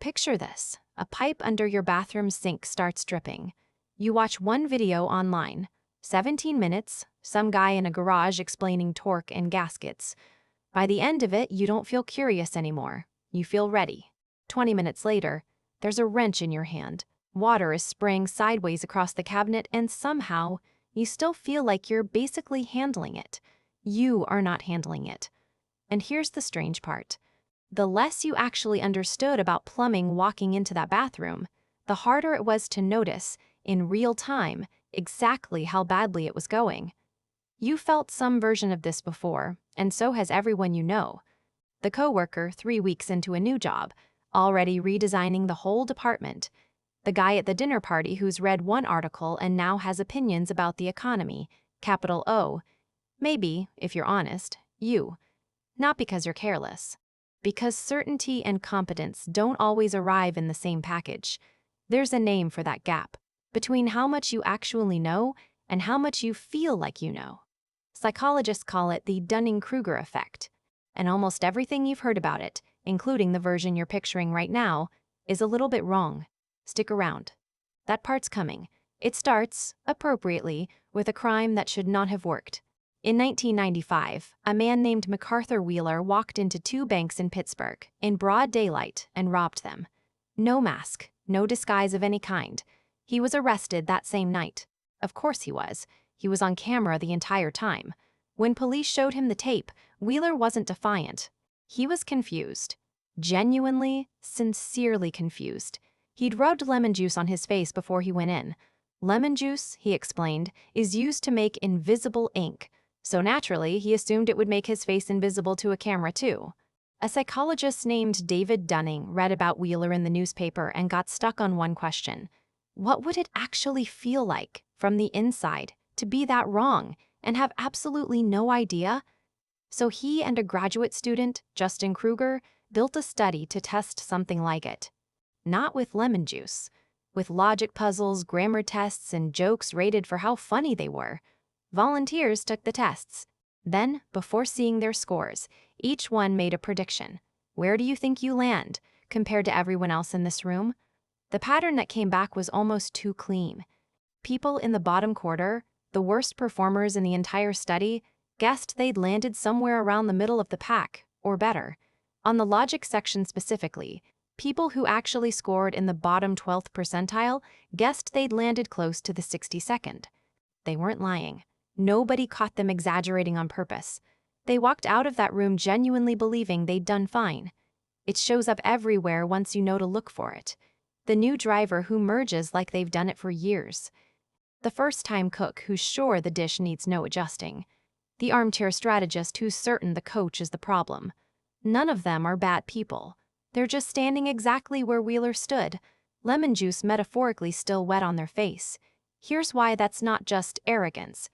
Picture this. A pipe under your bathroom sink starts dripping. You watch one video online. 17 minutes, some guy in a garage explaining torque and gaskets. By the end of it, you don't feel curious anymore. You feel ready. 20 minutes later, there's a wrench in your hand. Water is spraying sideways across the cabinet, and somehow, you still feel like you're basically handling it. You are not handling it. And here's the strange part. The less you actually understood about plumbing walking into that bathroom, the harder it was to notice, in real time, exactly how badly it was going. You felt some version of this before, and so has everyone you know. The coworker 3 weeks into a new job, already redesigning the whole department. The guy at the dinner party who's read one article and now has opinions about the economy, capital O. Maybe, if you're honest, you. Not because you're careless. Because certainty and competence don't always arrive in the same package. There's a name for that gap, between how much you actually know and how much you feel like you know. Psychologists call it the Dunning-Kruger Effect, and almost everything you've heard about it, including the version you're picturing right now, is a little bit wrong. Stick around. That part's coming. It starts, appropriately, with a crime that should not have worked. In 1995, a man named MacArthur Wheeler walked into 2 banks in Pittsburgh in broad daylight and robbed them. No mask, no disguise of any kind. He was arrested that same night. Of course he was. He was on camera the entire time. When police showed him the tape, Wheeler wasn't defiant. He was confused. Genuinely, sincerely confused. He'd rubbed lemon juice on his face before he went in. Lemon juice, he explained, is used to make invisible ink. So naturally, he assumed it would make his face invisible to a camera too. A psychologist named David Dunning read about Wheeler in the newspaper and got stuck on one question. What would it actually feel like, from the inside, to be that wrong and have absolutely no idea? So he and a graduate student, Justin Kruger, built a study to test something like it. Not with lemon juice. With logic puzzles, grammar tests, and jokes rated for how funny they were. Volunteers took the tests. Then, before seeing their scores, each one made a prediction. Where do you think you land, compared to everyone else in this room? The pattern that came back was almost too clean. People in the bottom quarter, the worst performers in the entire study, guessed they'd landed somewhere around the middle of the pack, or better. On the logic section specifically, people who actually scored in the bottom 12th percentile guessed they'd landed close to the 62nd. They weren't lying. Nobody caught them exaggerating on purpose. They walked out of that room genuinely believing they'd done fine. It shows up everywhere once you know to look for it. The new driver who merges like they've done it for years. The first-time cook who's sure the dish needs no adjusting. The armchair strategist who's certain the coach is the problem. None of them are bad people. They're just standing exactly where Wheeler stood, lemon juice metaphorically still wet on their face. Here's why that's not just arrogance.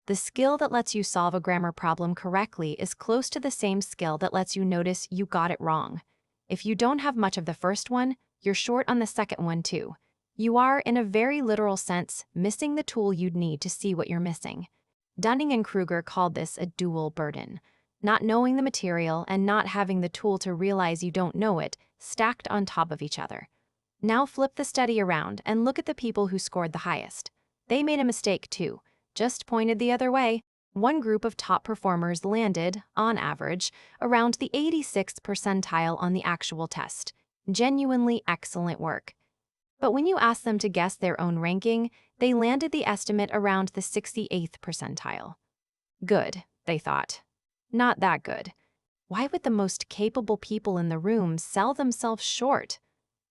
The skill that lets you solve a grammar problem correctly is close to the same skill that lets you notice you got it wrong. If you don't have much of the first one, you're short on the second one too. You are, in a very literal sense, missing the tool you'd need to see what you're missing. Dunning and Kruger called this a dual burden. Not knowing the material and not having the tool to realize you don't know it, stacked on top of each other. Now flip the study around and look at the people who scored the highest. They made a mistake too, just pointed the other way. One group of top performers landed, on average, around the 86th percentile on the actual test. Genuinely excellent work. But when you asked them to guess their own ranking, they landed the estimate around the 68th percentile. Good, they thought. Not that good. Why would the most capable people in the room sell themselves short?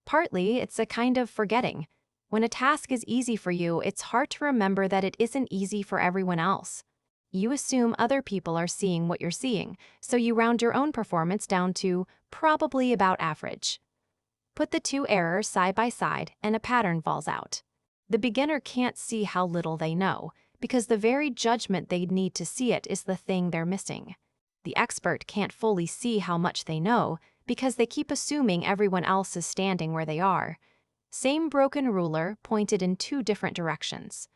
Partly, it's a kind of forgetting. When a task is easy for you, it's hard to remember that it isn't easy for everyone else. You assume other people are seeing what you're seeing, so you round your own performance down to probably about average. Put the two errors side by side and a pattern falls out. The beginner can't see how little they know, because the very judgment they'd need to see it is the thing they're missing. The expert can't fully see how much they know, because they keep assuming everyone else is standing where they are. Same broken ruler pointed in 2 different directions.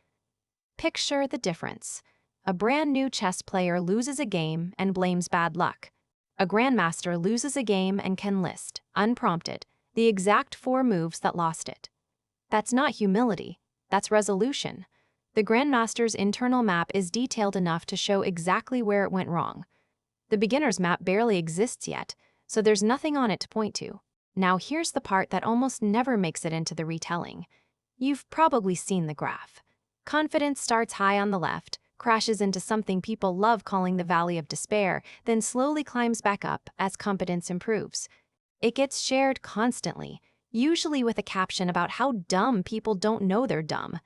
Picture the difference. A brand new chess player loses a game and blames bad luck. A grandmaster loses a game and can list, unprompted, the exact 4 moves that lost it. That's not humility, that's resolution. The Grandmaster's internal map is detailed enough to show exactly where it went wrong. The beginner's map barely exists yet, so there's nothing on it to point to. Now here's the part that almost never makes it into the retelling. You've probably seen the graph. Confidence starts high on the left, crashes into something people love calling the Valley of Despair, then slowly climbs back up as competence improves. It gets shared constantly, usually with a caption about how dumb people don't know they're dumb.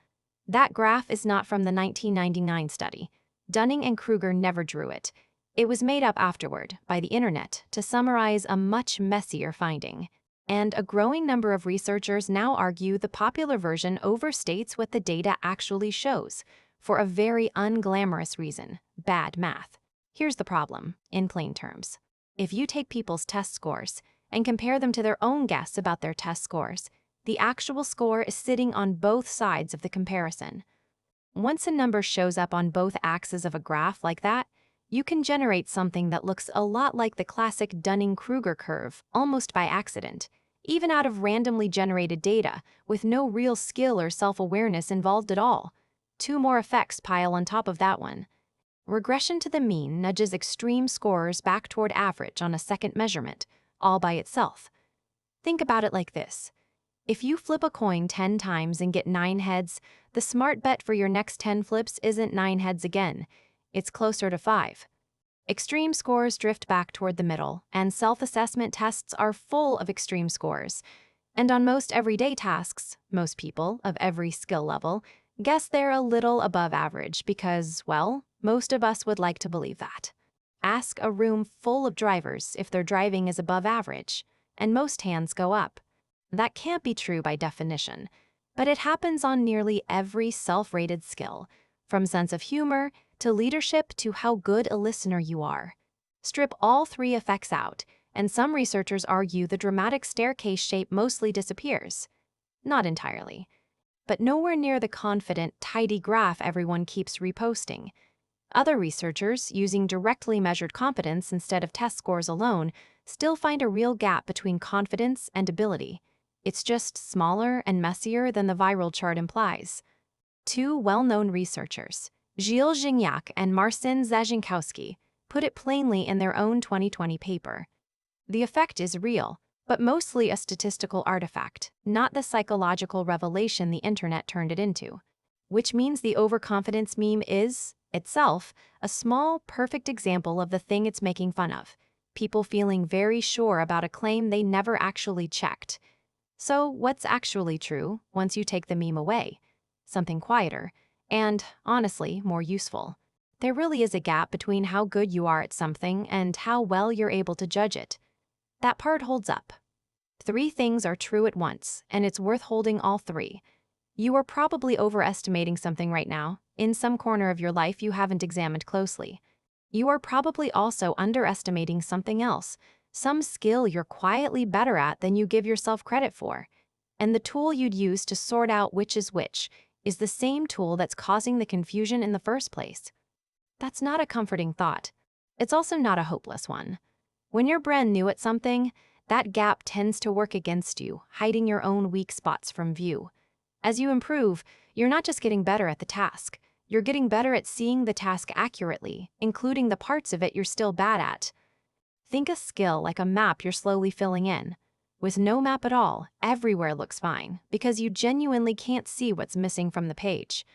That graph is not from the 1999 study. Dunning-Kruger never drew it. It was made up afterward by the internet to summarize a much messier finding. And a growing number of researchers now argue the popular version overstates what the data actually shows, for a very unglamorous reason: bad math. Here's the problem, in plain terms. If you take people's test scores and compare them to their own guess about their test scores, the actual score is sitting on both sides of the comparison. Once a number shows up on both axes of a graph like that, you can generate something that looks a lot like the classic Dunning-Kruger curve, almost by accident, even out of randomly generated data, with no real skill or self-awareness involved at all. 2 more effects pile on top of that one. Regression to the mean nudges extreme scorers back toward average on a second measurement, all by itself. Think about it like this. If you flip a coin 10 times and get 9 heads, the smart bet for your next 10 flips isn't 9 heads again. It's closer to 5. Extreme scores drift back toward the middle, and self-assessment tests are full of extreme scores. And on most everyday tasks, most people, of every skill level, guess they're a little above average because, well, most of us would like to believe that. Ask a room full of drivers if their driving is above average, and most hands go up. That can't be true by definition, but it happens on nearly every self-rated skill, from sense of humor to leadership to how good a listener you are. Strip all 3 effects out, and some researchers argue the dramatic staircase shape mostly disappears. Not entirely, but nowhere near the confident, tidy graph everyone keeps reposting. Other researchers, using directly measured competence instead of test scores alone, still find a real gap between confidence and ability. It's just smaller and messier than the viral chart implies. 2 well-known researchers, Gignac and Zajenkowski, put it plainly in their own 2020 paper. The effect is real, but mostly a statistical artifact, not the psychological revelation the internet turned it into. Which means the overconfidence meme is, itself, a small, perfect example of the thing it's making fun of: people feeling very sure about a claim they never actually checked. So what's actually true once you take the meme away? Something quieter, and, honestly, more useful. There really is a gap between how good you are at something and how well you're able to judge it. That part holds up. 3 things are true at once, and it's worth holding all 3. You are probably overestimating something right now, in some corner of your life you haven't examined closely. You are probably also underestimating something else, some skill you're quietly better at than you give yourself credit for. And the tool you'd use to sort out which is the same tool that's causing the confusion in the first place. That's not a comforting thought. It's also not a hopeless one. When you're brand new at something, that gap tends to work against you, hiding your own weak spots from view. As you improve, you're not just getting better at the task, you're getting better at seeing the task accurately, including the parts of it you're still bad at. Think a skill like a map you're slowly filling in. With no map at all, everywhere looks fine, because you genuinely can't see what's missing from the page.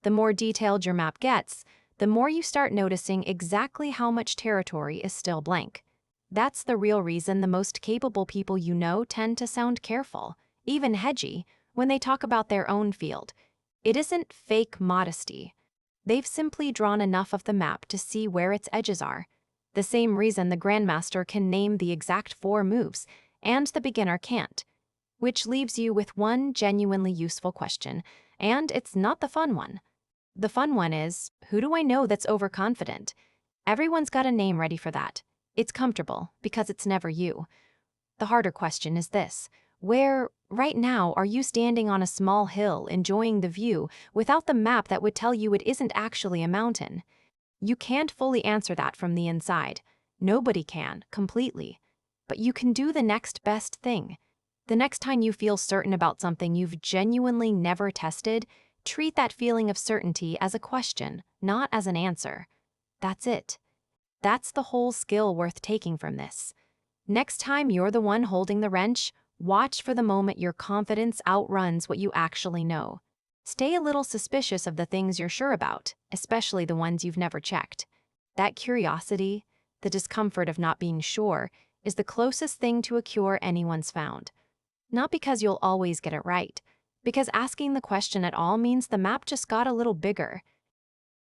The more detailed your map gets, the more you start noticing exactly how much territory is still blank. That's the real reason the most capable people you know tend to sound careful, even hedgy, when they talk about their own field. It isn't fake modesty. They've simply drawn enough of the map to see where its edges are. The same reason the Grandmaster can name the exact 4 moves, and the beginner can't. Which leaves you with one genuinely useful question, and it's not the fun one. The fun one is, who do I know that's overconfident? Everyone's got a name ready for that. It's comfortable, because it's never you. The harder question is this: where, right now, are you standing on a small hill enjoying the view without the map that would tell you it isn't actually a mountain? You can't fully answer that from the inside. Nobody can, completely. But you can do the next best thing. The next time you feel certain about something you've genuinely never tested, treat that feeling of certainty as a question, not as an answer. That's it. That's the whole skill worth taking from this. Next time you're the one holding the wrench, watch for the moment your confidence outruns what you actually know. Stay a little suspicious of the things you're sure about, especially the ones you've never checked. That curiosity, the discomfort of not being sure, is the closest thing to a cure anyone's found. Not because you'll always get it right, because asking the question at all means the map just got a little bigger.